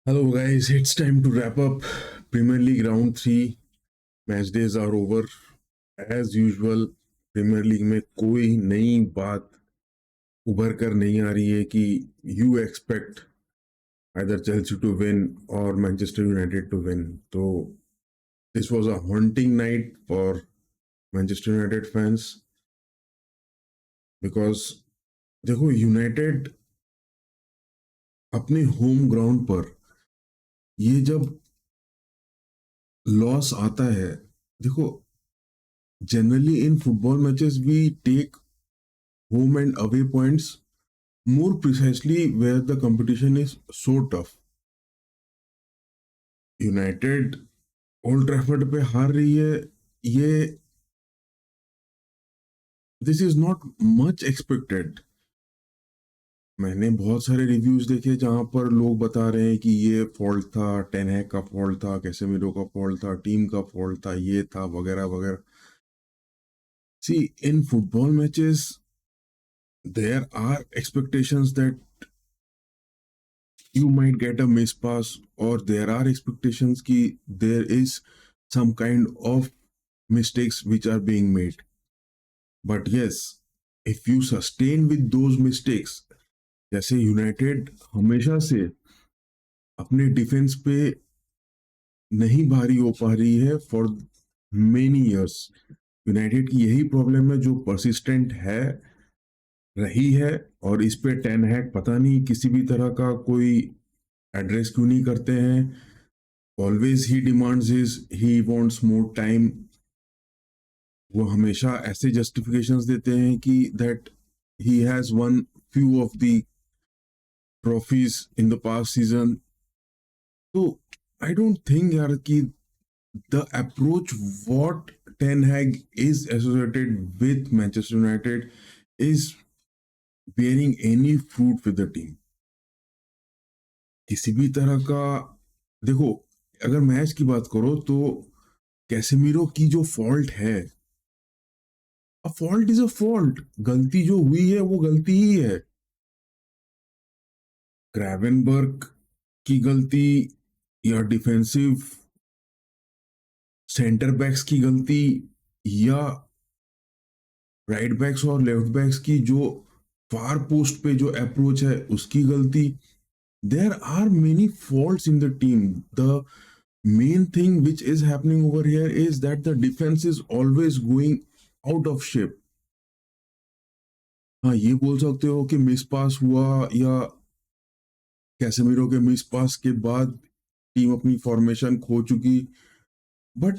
Hello, guys. It's time to wrap up Premier League Round 3. Match days are over. As usual, premier league में कोई नई बात उभर कर नहीं आ रही है कि you expect either Chelsea to win or Manchester United to win. So this was a haunting night for Manchester United fans because देखो यूनाइटेड अपने होम ग्राउंड पर ये जब लॉस आता है, देखो generally in football matches we take home and away points more precisely where the competition is so tough. United old Trafford पे हार रही है, ये this is not much expected. मैंने बहुत सारे रिव्यूज देखे जहां पर लोग बता रहे हैं कि ये फॉल्ट था, टेन हैग का फॉल्ट था, कैसेमिरो का फॉल्ट था, टीम का फॉल्ट था, ये था वगैरह वगैरह. See in football matches there are expectations that you might get a miss pass, or there are expectations ki there is some kind of mistakes which are being made. But yes, if you sustain with those mistakes, जैसे United हमेशा से अपने defence पे नहीं भारी हो पा रही है फॉर मेनी इयर्स. यूनाइटेड की यही प्रॉब्लम है जो परसिस्टेंट है, रही है, और इस पे टेन हैग पता नहीं किसी भी तरह का कोई एड्रेस क्यों नहीं करते हैं. Always he demands is he wants more time. वो हमेशा ऐसे जस्टिफिकेशंस देते हैं कि that he has won few of the trophies in the past season. तो आई डोंट थिंक यार कि the approach what Ten Hag is associated with Manchester United is bearing any fruit with the team. किसी भी तरह का, देखो, अगर match की बात करो तो कैसेमीरो की जो फॉल्ट है, a fault is a fault. गलती जो हुई है वो गलती ही है. ग्रेवेनबर्ग की गलती या डिफेंसिव सेंटर बैक्स की गलती या राइट बैक्स और लेफ्ट बैक्स की जो फार पोस्ट पे जो अप्रोच है उसकी गलती. There are many faults in the team. The main thing which is happening over here is that the defence is always going out of shape. हाँ, ये बोल सकते हो कि मिस पास हुआ या कैसेमीरो के मिस पास के बाद टीम अपनी फॉर्मेशन खो चुकी. But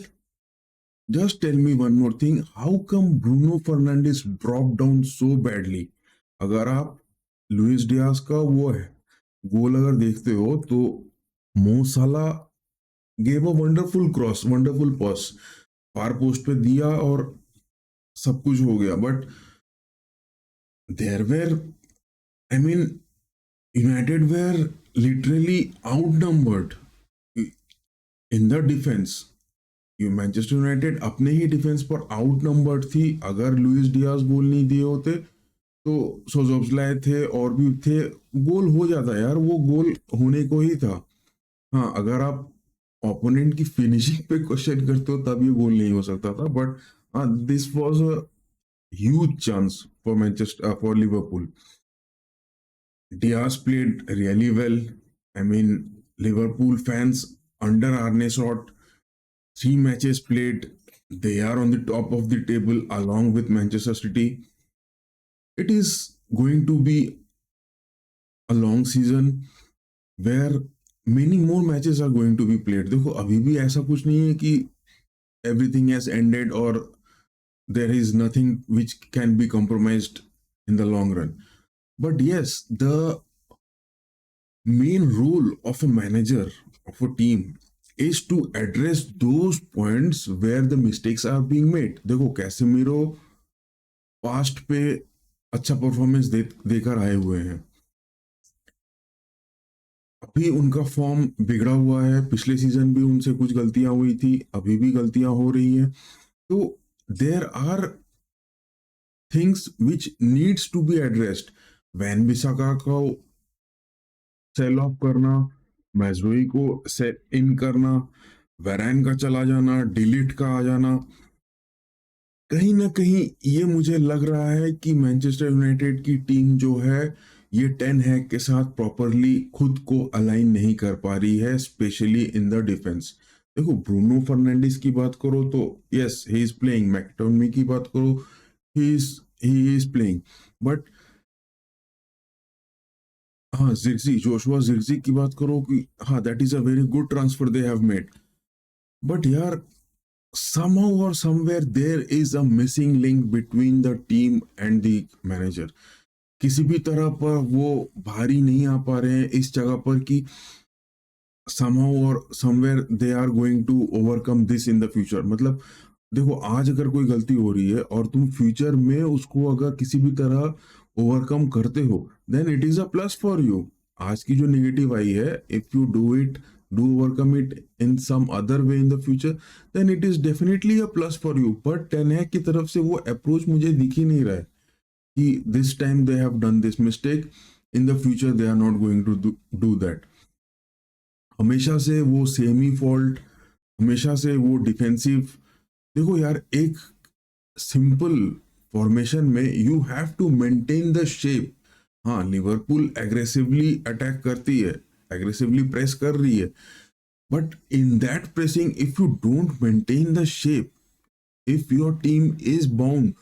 just tell me one more thing, how come Bruno Fernandes drop down so badly? अगर आप लुइस डियास का वो है गोल अगर देखते हो तो Mo Salah gave a wonderful cross, wonderful pass, far post पे दिया और सब कुछ हो गया. But there were, I mean, United were literally outnumbered in the defence. Manchester United अपने ही डिफेंस पर आउट नंबर्ड थी. अगर लुइस डियास गोल नहीं दिए होते तो सोजोब्सलाई थे और भी थे, गोल हो जाता यार, वो गोल होने को ही था. हाँ, अगर आप ओपोनेंट की फिनिशिंग पे क्वेश्चन करते हो तब ये गोल नहीं हो सकता था. But this was a huge chance for Manchester, for Liverpool. Diaz played really well. I mean, Liverpool fans under Arne Slot, 3 matches played, they are on the top of the table along with Manchester City. It is going to be a long season where many more matches are going to be played. देखो अभी भी ऐसा कुछ नहीं है कि everything has ended or there is nothing which can be compromised in the long run. But yes, the main role of a manager of a team is to address those points where the mistakes are being made. देखो Casemiro past पे अच्छा performance देकर आए हुए हैं. अभी उनका form बिगड़ा हुआ है. पिछले सीजन भी उनसे कुछ गलतियां हुई थी, अभी भी गलतियां हो रही हैं. तो there are things which needs to be addressed. Wan Bissaka को सेल ऑफ करना, मैज़्वेई को सेट इन करना, वेरान का चला जाना, डिलीट का आ जाना, कहीं न कहीं ये मुझे लग रहा है कि मैनचेस्टर यूनाइटेड की टीम जो है, ये टेन हैग के साथ प्रॉपरली खुद को अलाइन नहीं कर पा रही है, स्पेशली इन द डिफेंस। देखो, ब्रूनो फर्नांडिस की बात करो तो yes, he is playing, McTominay की बात करो, ही इज़ प्लेइंग, बट हाँ, ज़िरक्ज़ी, जोशुआ ज़िरक्ज़ी की बात करो कि हाँ, that is a very good transfer they have made. But यार, somehow or somewhere there is a missing link between the team and the manager. किसी भी तरह पर वो भारी नहीं आ पा रहे हैं इस जगह पर कि somehow or somewhere they are going to overcome this in the future. मतलब देखो, आज अगर कोई गलती हो रही है और तुम फ्यूचर में उसको अगर किसी भी तरह ओवरकम करते हो, then it is a plus for you. आज की जो नेगेटिव आई है, if you do overcome it in some other way in the future, then it is definitely a plus for you. But ten Hag की तरफ से वो approach मुझे दिख ही नहीं रहा है कि this time they have done this mistake, in the future they are not going to do that. हमेशा से वो सेमी फॉल्ट, हमेशा से वो डिफेंसिव। देखो यार, एक सिंपल फॉर्मेशन में you have to maintain the shape. हाँ, लिवरपूल एग्रेसिवली अटैक करती है, एग्रेसिवली प्रेस कर रही है, but in that pressing if you don't maintain the shape, if your team is bound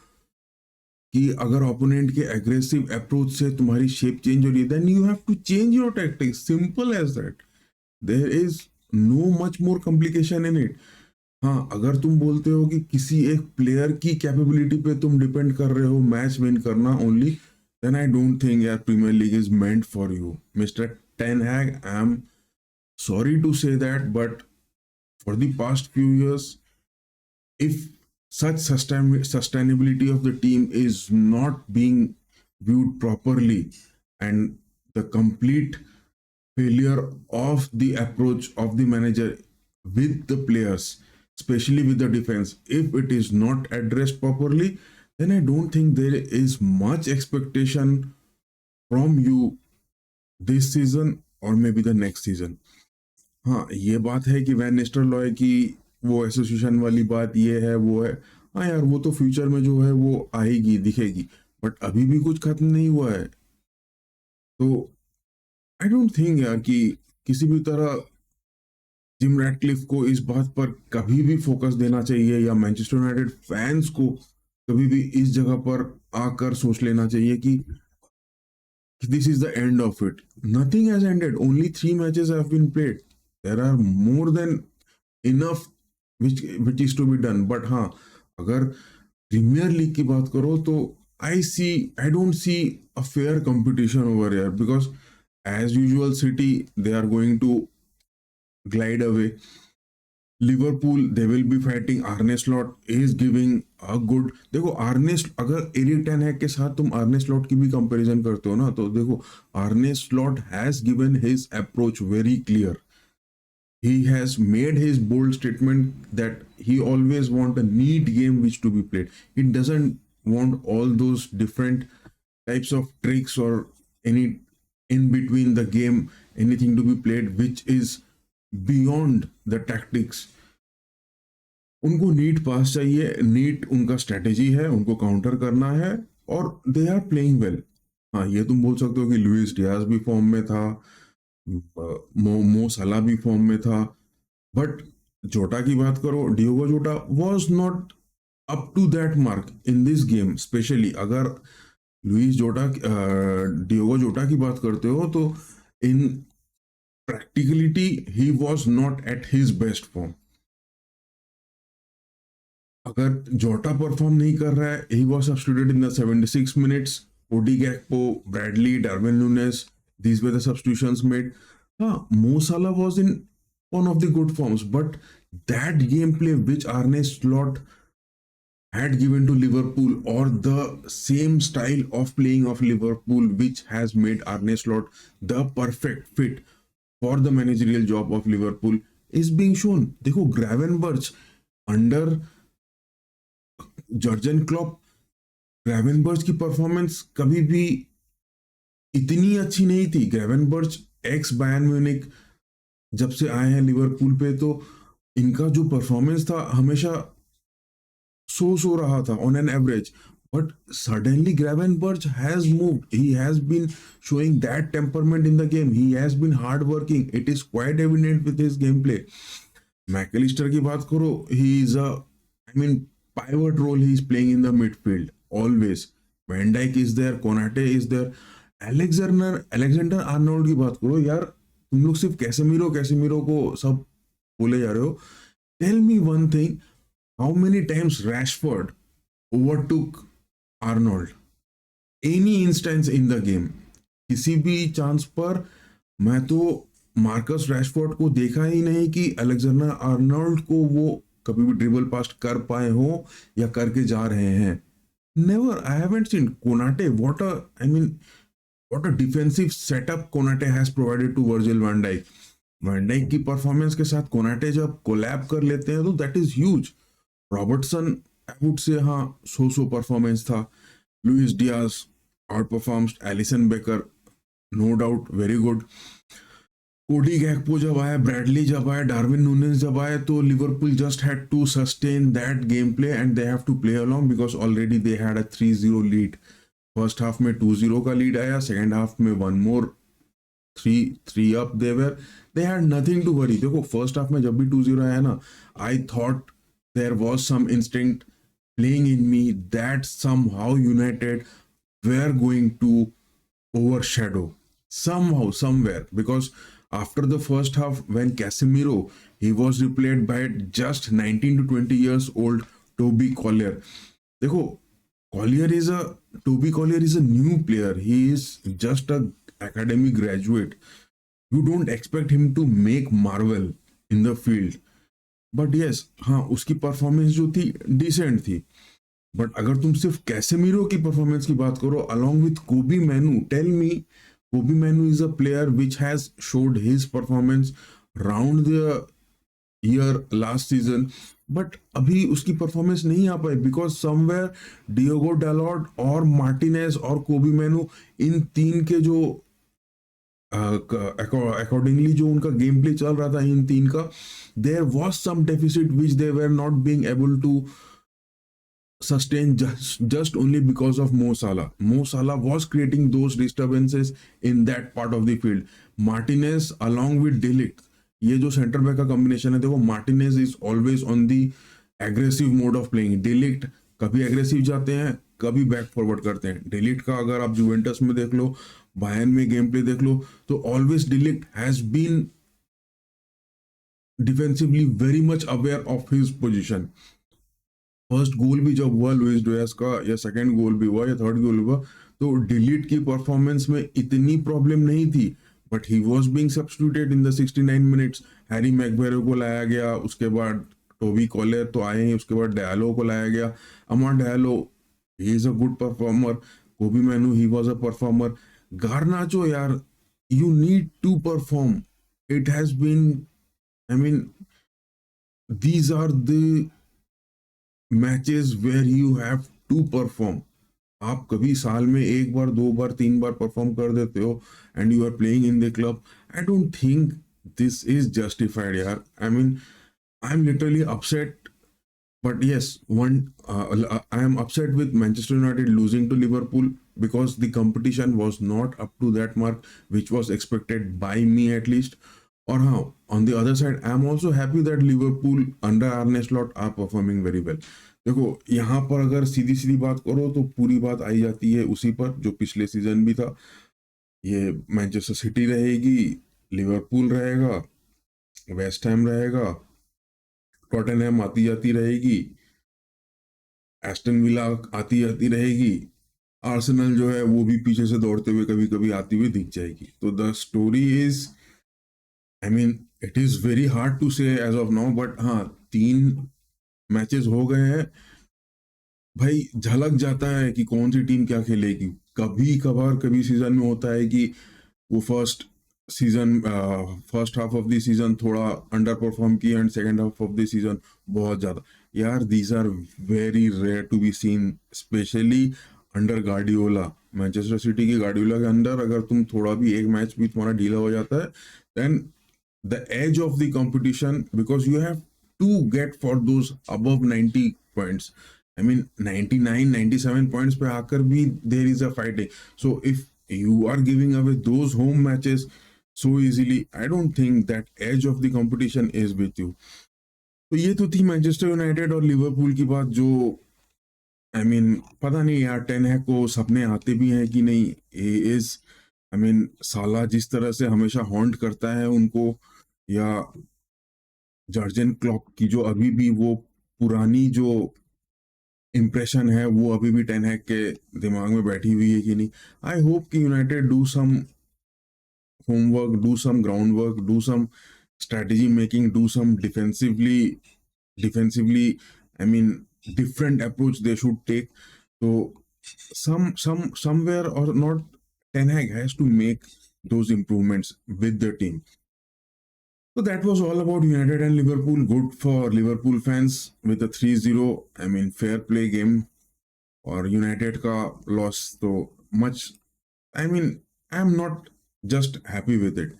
कि अगर ओपोनेंट के एग्रेसिव अप्रोच से तुम्हारी शेप चेंज हो रही है, then you have to change your tactics, simple as that. There is no much more complication in it. हाँ, अगर तुम बोलते हो कि किसी एक प्लेयर की कैपेबिलिटी पे तुम डिपेंड कर रहे हो मैच विन करना only, then I don't think यार Premier League is meant for you mister ten Hag. I am sorry to say that, but for the past few years, if sustainability of the team is not being viewed properly, and the complete failure of the approach of the manager with the players, especially with the defense, if it is not addressed properly, then I don't think there is much expectation from you this season or maybe the next season. हाँ, ये बात है कि van निस्टरलॉय की वो association वाली बात ये है, वो है। हाँ यार, वो तो फ्यूचर में जो है वो आएगी, दिखेगी, बट अभी भी कुछ खत्म नहीं हुआ है। तो आई डोंट थिंक यार कि किसी भी तरह जिम रैटक्लिफ को इस बात पर कभी भी फोकस देना चाहिए, या मैनचेस्टर यूनाइटेड फैंस को कभी भी इस जगह पर आकर सोच लेना चाहिए कि this is the end of it. Nothing has ended. Only 3 matches have been played. There are more than enough which is to be done. But हाँ, अगर प्रीमियर लीग की बात करो तो I don't see a fair competition over here, because as usual City, they are going to glide away. Liverpool, they will be fighting, आर्ने slot is giving a good. देखो, आर्ने, अगर Erik ten हैग के साथ तुम आर्ने slot की भी comparison करते हो ना, तो देखो, आर्ने slot has given his approach very clear. He has made his bold statement that he always want a neat game which to be played. He doesn't want all those different types of tricks or any in between the game, anything to be played which is beyond the tactics. उनको NEET pass चाहिए, NEET उनका strategy है, उनको counter करना है, और they are playing well. हाँ, ये तुम बोल सकते हो कि लुइस डियाज भी फॉर्म में था, मो सला भी फॉर्म में था, बट जोटा की बात करो, Diogo Jota was not up to that mark in this game. Especially अगर लुइस जोटा, डियोगो जोटा की बात करते हो, तो in practicality he was not at his best form. अगर जोटा परफॉर्म नहीं कर रहा है, he was substituted in the 76 minutes. Cody Gakpo, Bradley, Darwin Nunez, these were the substitutions made. Mo Salah was in one of the good forms, but that gameplay which Arne Slot had given to Liverpool, or the same style of playing of Liverpool which has made Arne Slot the perfect fit for the managerial job of Liverpool, is being shown. देखो, Gravenberch under Jürgen Klopp, ग्रेवेनबर्च की performance कभी भी इतनी अच्छी नहीं थी। ग्रेवेनबर्च x Bayern Munich जब से आए हैं लिवरपूल पे, तो इनका जो परफॉर्मेंस था हमेशा सो रहा था on an average. But suddenly Gravenberch has moved. He has been showing that temperament in the game. He has been hardworking. It is quite evident with his gameplay. MacAllister की बात करो, he is a, I mean, pivot role he is playing in the midfield always. Van Dijk is there, Konate is there. Alexander Arnold की बात करो यार, तुम लोग सिर्फ कैसेमीरो को सब बोले जा रहे हो. Tell me one thing, how many times Rashford overtook Arnold? Any instance in the game, किसी भी चांस पर मैं तो मार्कस रैशफोर्ड को देखा ही नहीं कि अलेक्जेंडर आर्नोल्ड को वो कभी भी ड्रिबल पास कर पाए हो या करके जा रहे हैं. Never, I haven't seen. Konate, what a defensive setup Konate has provided to Virgil van Dijk. Van Dijk की परफॉर्मेंस के साथ कोनाटे जब कोलैब कर लेते हैं तो that is huge. Robertson, I would say हाँ, सो परफॉर्मेंस था. Luis Diaz outperforms. Alisson Becker, no doubt, very good. Cody Gakpo जब आया, ब्रैडली जब आया, डार्विन नूनेस जब आए, तो Liverpool just had to sustain that game play and they have to play along because already they had a 3-0 lead. First half में 2-0 का lead आया, सेकेंड हाफ में one more 3 up. They had nothing to worry. देखो first half में जब भी 2-0 आया ना, I thought there was some instinct playing in me that somehow United were going to overshadow somehow, somewhere, because after the first half, when Casemiro, he was replaced by just 19 to 20 years old Toby Collier. देखो, Toby Collier is a new player. He is just a academy graduate. You don't expect him to make marvel in the field. But yes, हाँ, उसकी performance जो थी decent थी. But अगर तुम सिर्फ Casemiro की परफॉर्मेंस की बात करो अलोंग विथ कोबी मैनू, टेल मी, कोबी मैनू is a player which has showed his performance round the year last season. But अभी उसकी परफॉर्मेंस नहीं आ पाई बिकॉज समवेयर डियोगो डैलॉट और मार्टिनेज और कोबी मैनू, इन तीन के जो अकॉर्डिंगली जो उनका गेम प्ले चल रहा था इन तीन का, there was some deficit which they were not being able to sustain just only because of Mo Salah. Mo Salah was creating those disturbances in that part of the field. Martinez along with De Ligt, ये जो centre back का combination है, देखो Martinez is always on the aggressive mode of playing. De Ligt कभी aggressive जाते हैं, कभी back forward करते हैं. De Ligt का अगर आप जुवेंटस में देख लो, बायर्न में गेम प्ले देख लो, तो always De Ligt has been defensively very much aware of his position. First goal भी जब हुआ लुइस डियाज का, या सेकंड गोल भी हुआ या थर्ड गोल हुआ, तो डिलीट की परफॉर्मेंस में इतनी प्रॉब्लम नहीं थी. But he was being substituted in the 69 minutes. Harry Maguire को लाया गया, उसके बाद टोबी कॉलर तो आए हैं, उसके बाद डायलो को लाया गया. Amad Diallo, he is a good performer. Kobbie Mainoo, he was a performer. Garnacho यार, you need to perform. It has been, I mean, these are the matches where you have to perform. आप कभी साल में एक बार, दो बार, तीन बार perform कर देते हो and you are playing in the club. I don't think this is justified यार. I mean, I am literally upset. But yes, I am upset with Manchester United losing to Liverpool because the competition was not up to that mark, which was expected by me at least. Or how, on the other side, I am also happy that Liverpool under Arne Slot are performing very well. देखो यहाँ पर अगर सीधी सीधी बात करो तो पूरी बात आई जाती है उसी पर जो पिछले सीजन भी था. ये मैनचेस्टर सिटी रहेगी, लिवरपूल रहेगा, वेस्ट हैम रहेगा, टॉटनहैम आती जाती रहेगी, एस्टन विला आती जाती रहेगी, आर्सेनल जो है वो भी पीछे से दौड़ते हुए कभी कभी आती हुई दिख जाएगी. तो the story is, I mean, it is very hard to say as of now. But हाँ, 3 मैचेस हो गए हैं भाई, झलक जाता है कि कौन सी टीम क्या खेलेगी. कभी कभार कभी सीजन में होता है कि वो first half of the season थोड़ा अंडर परफॉर्म की and second half of the season बहुत ज्यादा. यार these are very rare to be seen, especially under Guardiola. Manchester City की गार्डियोला के अंदर अगर तुम थोड़ा भी एक मैच भी तुम्हारा ढीला हो जाता है, then the edge of the competition, because you have to get for those above 90 points. I mean 99, 97 points पे आकर भी there is a fighting. So if you are giving away those home matches so easily, I don't think that edge of the competition is with you. तो ये तो थी Manchester United और Liverpool की बात, जो आई मीन पता नहीं यार टेन हैग को सपने आते भी हैं कि नहीं. इज आई मीन साला जिस तरह से हमेशा हॉन्ट करता है उनको, या जर्जन क्लॉप की जो अभी भी वो पुरानी जो इम्प्रेशन है वो अभी भी टेन हैग के दिमाग में बैठी हुई है कि नहीं. आई होप कि United do some homework, do some groundwork, do some strategy making, do some defensively, I mean different approach they should take. So somewhere or not, Ten Hag has to make those improvements with the team. So that was all about United and Liverpool. Good for Liverpool fans with a 3-0. I mean fair play game. और United का loss तो much, I mean I am not just happy with it.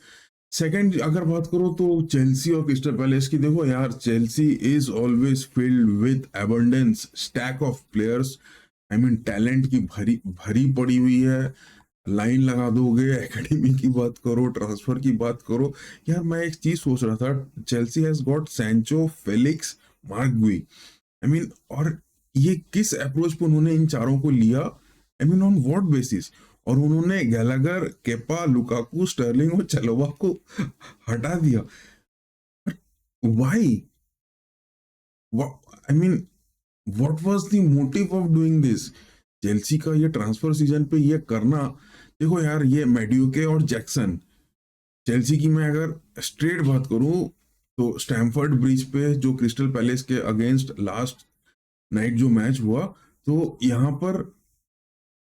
Second अगर बात करो तो Chelsea और crystal palace की, देखो यार Chelsea is always filled with abundance stack of players. I mean talent की भरी भरी पड़ी हुई है. लाइन लगा दोगे, एकेडमी की बात करो, ट्रांसफर की बात करो. यार मैं एक चीज सोच रहा था, Chelsea has got Sancho, Felix, Marc Guiu. I mean और ये किस अप्रोच पे उन्होंने इन चारों को लिया, I mean on what basis. और उन्होंने गैलागर, केपा, लुकाकू, स्टर्लिंग और चलोवा को हटा दिया. Why? I mean what was the motive of doing this? Chelsea का ये ट्रांसफर सीजन पे ये करना, देखो यार ये मैड्यूके और जैक्सन. चेल्सी की मैं अगर स्ट्रेट बात करूं तो स्टैमफर्ड ब्रिज पे जो क्रिस्टल पैलेस के अगेंस्ट लास्ट नाइट जो मैच हुआ, तो यहाँ पर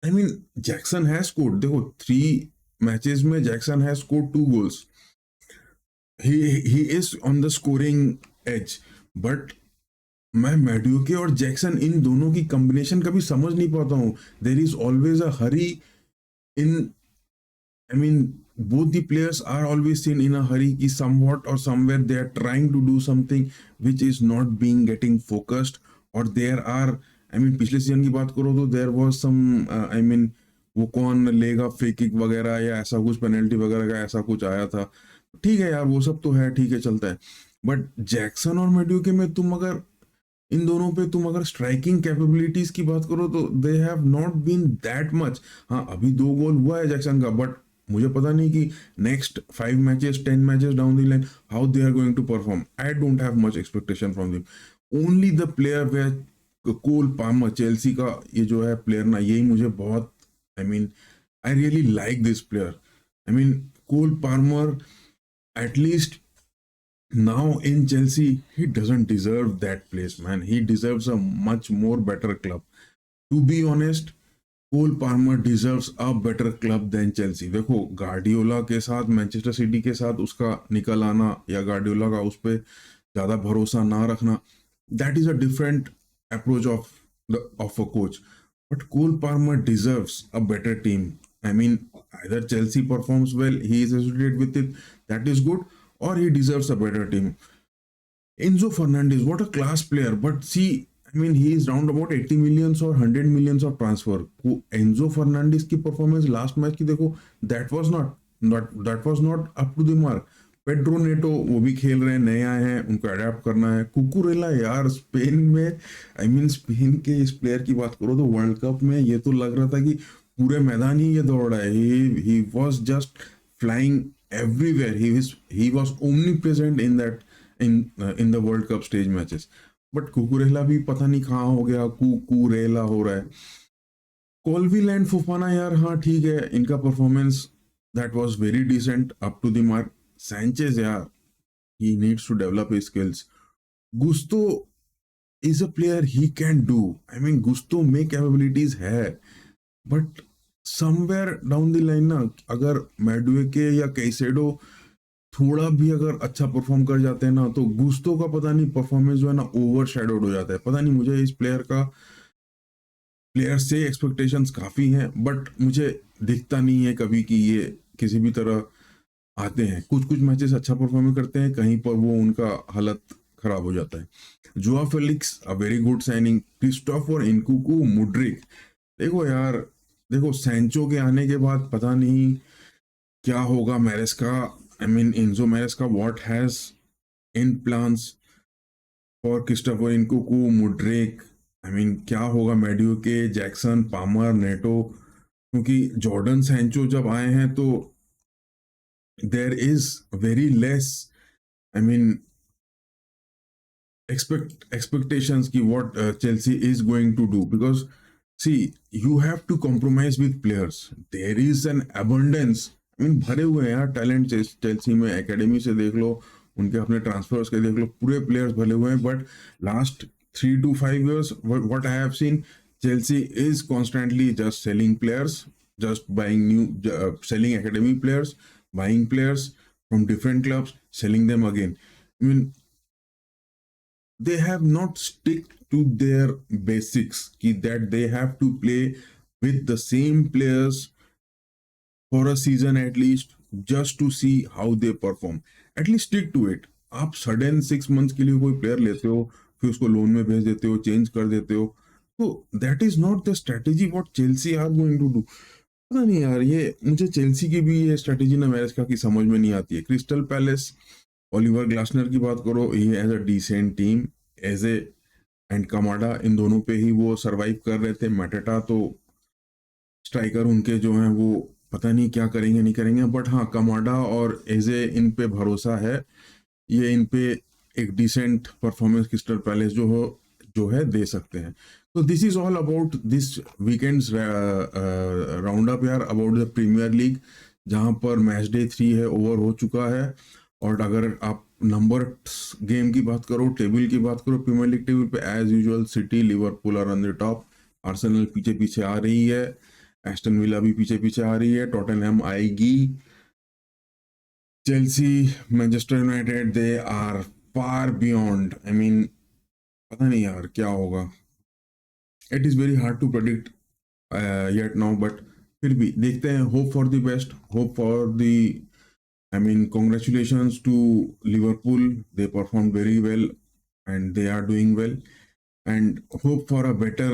I mean Jackson has scored, देखो 3 मैचेस में Jackson has scored 2 goals. He is on the scoring edge. But मैं मैड्यूके और जैक्सन इन दोनों की कॉम्बिनेशन कभी समझ नहीं पाता हूँ. There is always a hurry in, I mean both the players are always seen in a hurry ki somewhat or somewhere they are trying to do something which is not being getting focused. और there are, I mean पिछले season की बात करो तो there was some I mean वो कौन लेगा free kick वगैरह या ऐसा कुछ पेनल्टी वगैरह का ऐसा कुछ आया था. ठीक है यार वो सब तो है, ठीक है चलता है. बट जैक्सन और मैड्यूके में तुम अगर इन दोनों पे तुम अगर स्ट्राइकिंग कैपेबिलिटीज की बात करो तो they have not been that much. हाँ अभी 2 गोल हुआ है जैक्सन का, बट मुझे पता नहीं कि next 5 matches 10 matches down the line how they are going to perform. I don't have much expectation from them. Only the player way Cole Palmer, Chelsea का ये जो है प्लेयर ना, यही मुझे बहुत, I mean I really like this player. I mean Cole Palmer at least now in Chelsea, he doesn't deserve that place, man. He deserves a much more better club. To be honest, Cole Palmer deserves a better club than Chelsea. देखो Guardiola के साथ, Manchester city के साथ उसका निकल आना या Guardiola का उस पर ज़्यादा भरोसा ना रखना, that is a different approach of a coach. But Cole Palmer deserves a better team. I mean, either Chelsea performs well, he is associated with it, that is good, or he deserves a better team. Enzo Fernandez, what a class player, but see, I mean, he is round about 80 millions or 100 millions of transfer. Enzo Fernandez की performance last match की देखो, that was not up to the mark. Pedro Neto वो भी खेल रहे हैं, नए आए हैं, उनको अडेप्ट करना है. कुकुरेला यार स्पेन में, आई मीन स्पेन के इस प्लेयर की बात करो तो वर्ल्ड कप में ये तो लग रहा था कि पूरे मैदान ही ये दौड़ रहा है. He was just flying everywhere. He was omnipresent in that in the World Cup stage matches. But Cucurella भी पता नहीं कहाँ हो गया, कुकुरेला हो रहा है. कॉल्विल एंड फुफाना यार हाँ ठीक है, इनका performance that was very decent, up to the mark. Sanchez यार, he needs to develop his skills. Gusto is a player, he can do. I mean Gusto में capabilities है, but somewhere down the line ना, अगर मैडुएके या Caicedo थोड़ा भी अगर अच्छा परफॉर्म कर जाते हैं ना, तो गुस्तो का पता नहीं परफॉर्मेंस जो है ना ओवर शेडोड हो जाता है. पता नहीं, मुझे इस प्लेयर से एक्सपेक्टेशंस काफ़ी हैं, बट मुझे दिखता नहीं है कभी कि ये किसी भी तरह आते हैं, कुछ कुछ मैचेस अच्छा परफॉर्म करते हैं, कहीं पर वो उनका हालत खराब हो जाता है। João Felix a very good signing, Christopher Nkunku, Mudryk. देखो यार, देखो सैंचो के आने के बाद पता नहीं क्या होगा Maresca, I mean Enzo Maresca what has in plans for Christopher Nkunku, Mudryk. I mean क्या होगा Madueke, Jackson, Palmer, Neto, क्योंकि जॉर्डन सैंचो जब आए हैं तो there is very less, I mean expectations ki what Chelsea is going to do, because see, you have to compromise with players. There is an abundance, I mean भरे हुए हैं यार talent Chelsea में, academy से देख लो, उनके अपने transverse के देख लो, पूरे प्लेयर्स भरे हुए हैं। But last 3 to 5 years what I have seen, Chelsea is constantly just selling players, just buying new selling academy players, buying players from different clubs, selling them again. I mean they have not stick to their basics that they have to play with the same players for a season at least, just to see how they perform. At least stick to it. आप sudden 6 months के लिए कोई player लेते हो, फिर उसको loan में भेज देते हो, चेंज कर देते हो, तो that is not the strategy what Chelsea are going to do. पता नहीं यार, ये मुझे चेल्सी की भी ये स्ट्रेटेजी ना मैरेज का की समझ में नहीं आती है। क्रिस्टल पैलेस, ओलिवर ग्लासनर की बात करो, ये as a decent team, as a and Kamada, इन दोनों पे ही वो सरवाइव कर रहे थे। मैटेटा तो स्ट्राइकर उनके जो हैं वो पता नहीं क्या करेंगे नहीं करेंगे, बट हाँ कमाडा और एजे इन पे भरोसा है, ये इन पे एक डिसेंट परफॉर्मेंस क्रिस्टल पैलेस जो है दे सकते हैं। तो this is all about this weekends round up यार, अबाउट द प्रीमियर लीग, जहां पर मैच डे 3 है, ओवर हो चुका है। और अगर आप नंबर गेम की बात करो, टेबल की बात करो, प्रीमियर लीग टेबल पे as usual City, Liverpool are on the top, Arsenal पीछे पीछे आ रही है, एस्टन विला भी पीछे पीछे आ रही है, टॉटनहम आएगी, Chelsea, Manchester United, they are far beyond, I mean पता नहीं यार क्या होगा। It is very hard to predict yet now, but फिर भी देखते हैं, hope for the best, hope for the, I mean, congratulations to Liverpool. They performed very well and they are doing well. And hope for a better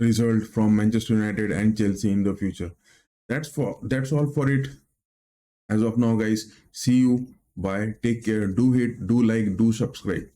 result from Manchester United and Chelsea in the future. That's all for it as of now, guys. See you. Bye. Take care. Do hit, do like, do subscribe.